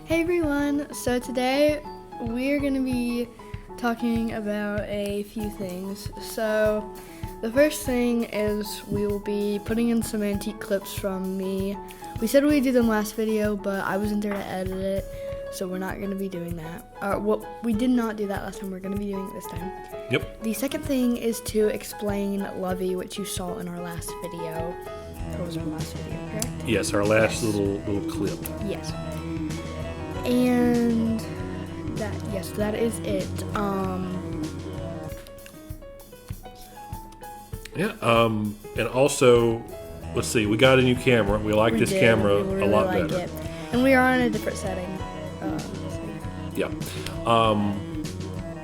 Hey everyone, so today we're going to be talking about a few things. So the first thing is we will be putting in some antique clips from me. We said we'd do them last video, but I wasn't there to edit it, so we're not going to be doing that. We did not do that last time, we're going to be doing it this time. Yep. The second thing is to explain Lovie, which you saw in our last video. That was our last video, correct? Yes, our last little clip. Yes. And that is it. And also, let's see, we got a new camera. We like this camera we really a lot like better. it. And we are in a different setting. Yeah.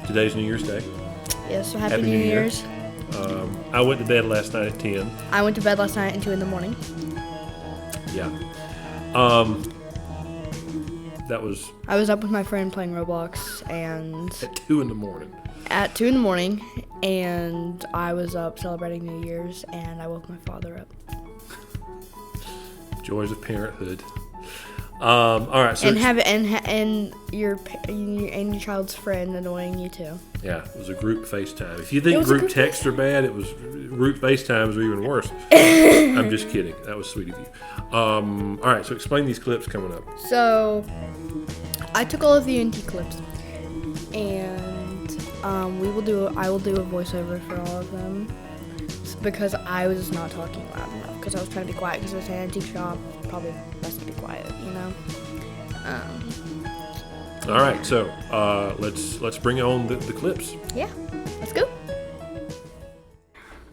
Today's New Year's Day. Yeah, so happy New Year's. I went to bed last night at 10. I went to bed last night at 2 in the morning. Yeah. That was I was up with my friend playing Roblox and at 2 in the morning. at 2 in the morning, and I was up celebrating New Year's, and I woke my father up. Joys of parenthood. All right. So And your child's friend annoying you too. yeah, it was a group FaceTime. If you think group texts are bad, it was group FaceTimes are even worse. I'm just kidding. That was sweet of you. All right, so explain these clips coming up. So I took all of the antique clips, and I will do a voiceover for all of them because I was not talking loud enough because I was trying to be quiet because it was an antique shop. Probably best to be quiet, you know. All right, so let's bring on the clips. Yeah, let's go.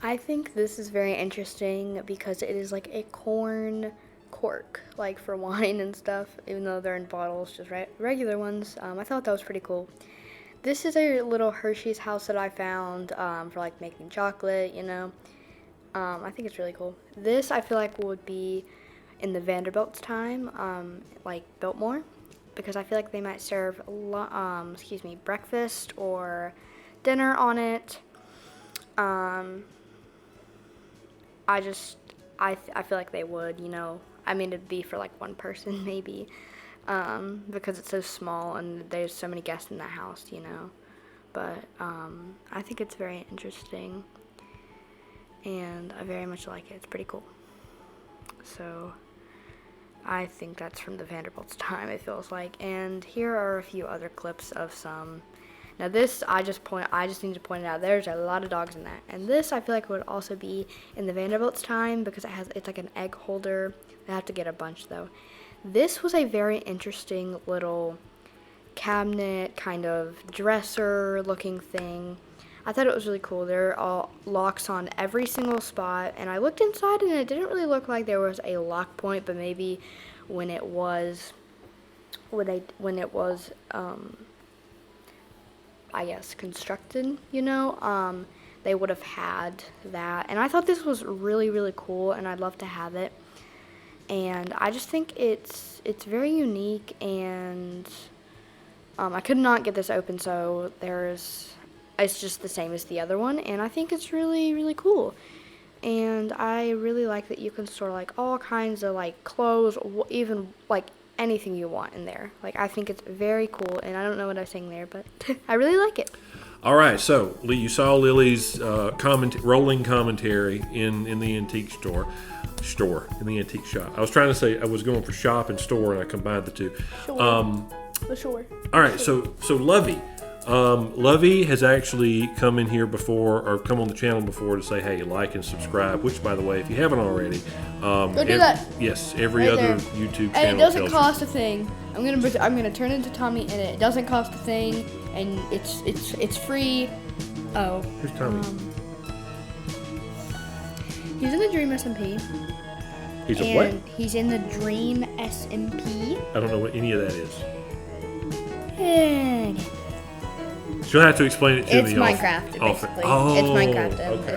I think this is very interesting because it is like a corn cork, like for wine and stuff, even though they're in bottles, just regular ones. I thought that was pretty cool. This is a little Hershey's house that I found for like making chocolate, you know. I think it's really cool. This I feel like would be in the Vanderbilt's time, like Biltmore, because I feel like they might serve breakfast or dinner on it. I feel like they would, you know. I mean, it'd be for like one person maybe, because it's so small and there's so many guests in that house, you know. But I think it's very interesting, and I very much like it. It's pretty cool. So I think that's from the Vanderbilt's time, it feels like. And here are a few other clips of some. Now this, I just need to point it out. There's a lot of dogs in that. And this, I feel like would also be in the Vanderbilt's time because it's like an egg holder. I have to get a bunch though. This was a very interesting little cabinet, kind of dresser looking thing. I thought it was really cool. There are locks on every single spot, and I looked inside and it didn't really look like there was a lock point, but maybe when it was I guess constructed, you know, they would have had that. And I thought this was really, really cool, and I'd love to have it. And I just think it's very unique, and I could not get this open, so it's just the same as the other one, and I think it's really, really cool. And I really like that you can store like all kinds of like clothes, even like anything you want in there. Like, I think it's very cool, and I don't know what I was saying there, but I really like it. All right, so you saw Lily's rolling commentary in the antique store in the antique shop. I was trying to say I was going for shop and store, and I combined the two. Sure. All right, so Lovie. Lovie has actually come in here before, or come on the channel before to say, hey, like and subscribe, which, by the way, if you haven't already, go do that. Yes, every Right other there. YouTube channel. And it doesn't cost a thing. I'm gonna turn into Tommy, and it doesn't cost a thing, and it's free. Oh. Who's Tommy? He's in the Dream SMP. He's a what? He's in the Dream SMP. I don't know what any of that is. And She'll have to explain it to me. it's Minecraft, basically. Oh, It's Minecraft. Okay,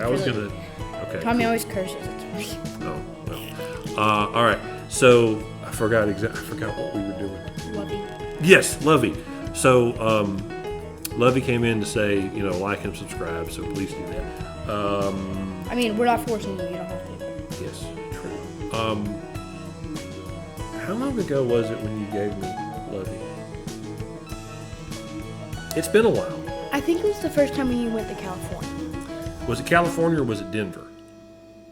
Okay. Tommy cool. always curses. It's funny. Oh, well. All right. So I forgot what we were doing. Lovie. Yes, Lovie. So Lovie came in to say, you know, like and subscribe. So please do that. I mean, we're not forcing you. You don't have to. Yes, true. How long ago was it when you gave me Lovie? It's been a while. I think it was the first time we went to California. Was it California or was it Denver?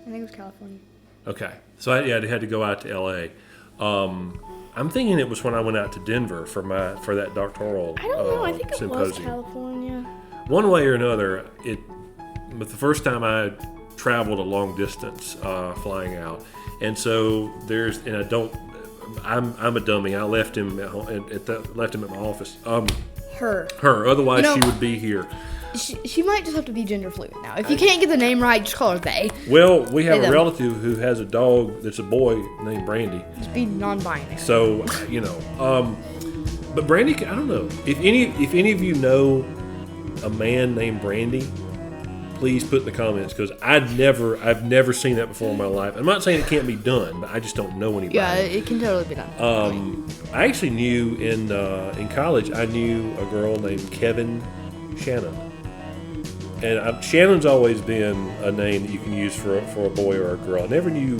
I think it was California. Okay. So I had to go out to L.A. I'm thinking it was when I went out to Denver for that doctoral I don't know. I think it symposium. was California. One way or another, but the first time I traveled a long distance flying out, and so I'm a dummy. I left him at home, left him at my office. Her. Otherwise she would be here. She might just have to be gender fluid now. If you can't get the name right, just call her they. Well, we have a relative who has a dog that's a boy named Brandy. Just be non-binary. So, but Brandy, I don't know. If any of you know a man named Brandy, please put in the comments, because I've never seen that before in my life. I'm not saying it can't be done, but I just don't know anybody. Yeah, it can totally be done. I actually knew in college, I knew a girl named Kevin Shannon. And Shannon's always been a name that you can use for a boy or a girl. I never knew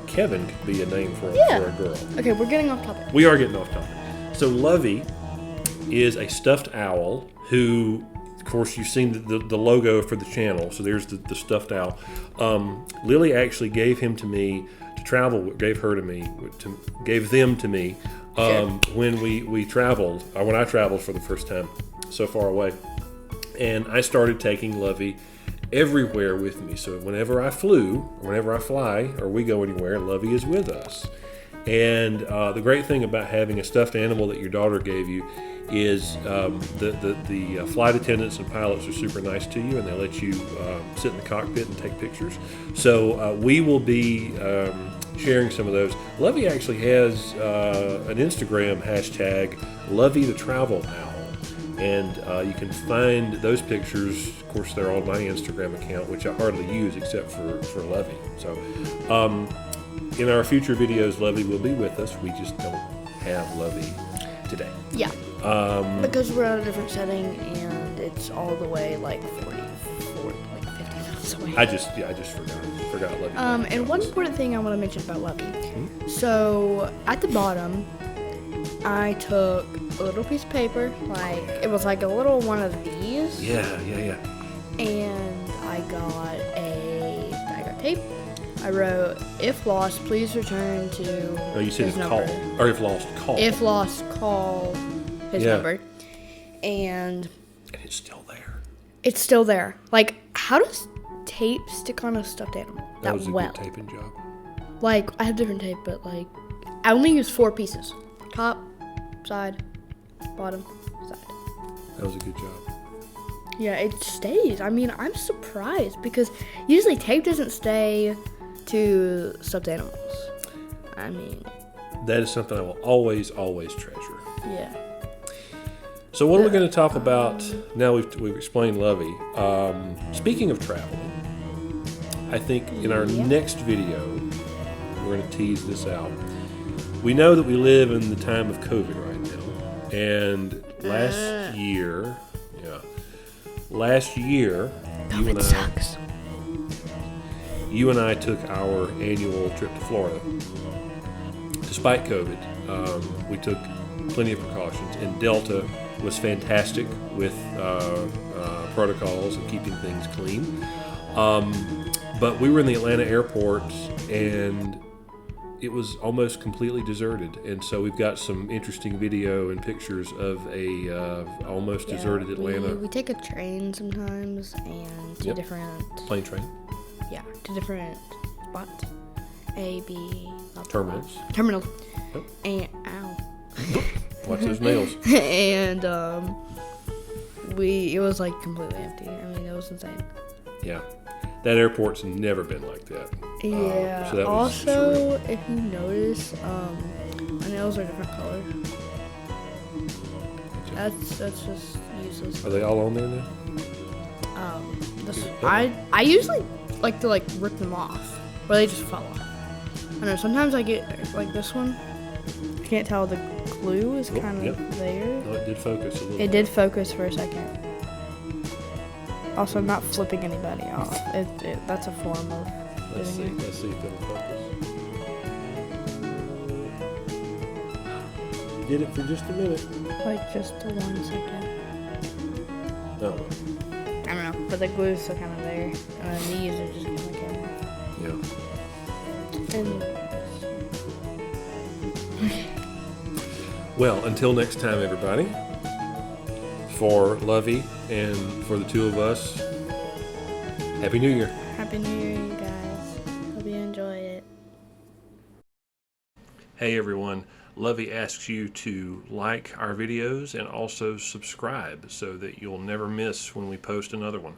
Kevin could be a name for a girl. Okay, we're getting off topic. We are getting off topic. So Lovie is a stuffed owl who, of course, you've seen the logo for the channel. So there's the stuffed owl. Lily actually gave him to me to travel. Gave them to me when we traveled, or when I traveled for the first time so far away. And I started taking Lovie everywhere with me. So whenever I fly, or we go anywhere, Lovie is with us. And the great thing about having a stuffed animal that your daughter gave you is the flight attendants and pilots are super nice to you, and they let you sit in the cockpit and take pictures. So we will be sharing some of those. Lovie actually has an Instagram hashtag, Lovie the Travel Owl. And you can find those pictures. Of course, they're on my Instagram account, which I hardly use except for Lovie. So in our future videos, Lovie will be with us. We just don't have Lovie today. Yeah. Because we're at a different setting, and it's all the way like 50 minutes away. I just forgot Lovie. And one important thing I want to mention about Lovie. Mm-hmm. So at the bottom, I took a little piece of paper, like it was like a little one of these. Yeah. And I got tape. I wrote, "If lost, please return to No, you said his if number. call. Or if lost, call. If lost, call his number." And it's still there. It's still there. Like, how does tape stick on a stuffed animal That was a well? good taping job. Like, I have different tape, but like, I only use 4 pieces: top, side, bottom, side. That was a good job. Yeah, it stays. I mean, I'm surprised because usually tape doesn't stay to stuffed animals. I mean, that is something I will always treasure. Yeah. So what are we going to talk about now? We've explained Lovie. Speaking of traveling, I think in our next video we're going to tease this out. We know that we live in the time of COVID right now, and last year, COVID sucks. You and I took our annual trip to Florida. Despite COVID, we took plenty of precautions, and Delta was fantastic with protocols and keeping things clean. But we were in the Atlanta airport, and it was almost completely deserted. And so we've got some interesting video and pictures of a almost deserted Atlanta. We take a train sometimes, and to different... Plane train. Yeah, to different spots. A, B... Terminals. Yep. And... Ow. Watch those nails. And it was like completely empty. I mean, it was insane. Yeah, that airport's never been like that. Yeah. So that also, if you notice, my nails are different colors. That's just useless. Are they all on there now? I usually like to rip them off, or they just fall off. I know sometimes I get like this one. I can't tell, the glue is kind of there. No, it did focus a little. It did focus for a second. Also, I'm not flipping anybody off. That's a form of Let's see doing it. if it'll focus. did it for just a minute. Like just 1 second. Oh, I don't know, but the glue's still kind of there. And these are just kind of yeah. And Well, until next time, everybody, for Lovey and for the two of us, Happy New Year. Happy New Year, you guys. Hope you enjoy it. Hey everyone, Lovey asks you to like our videos and also subscribe so that you'll never miss when we post another one.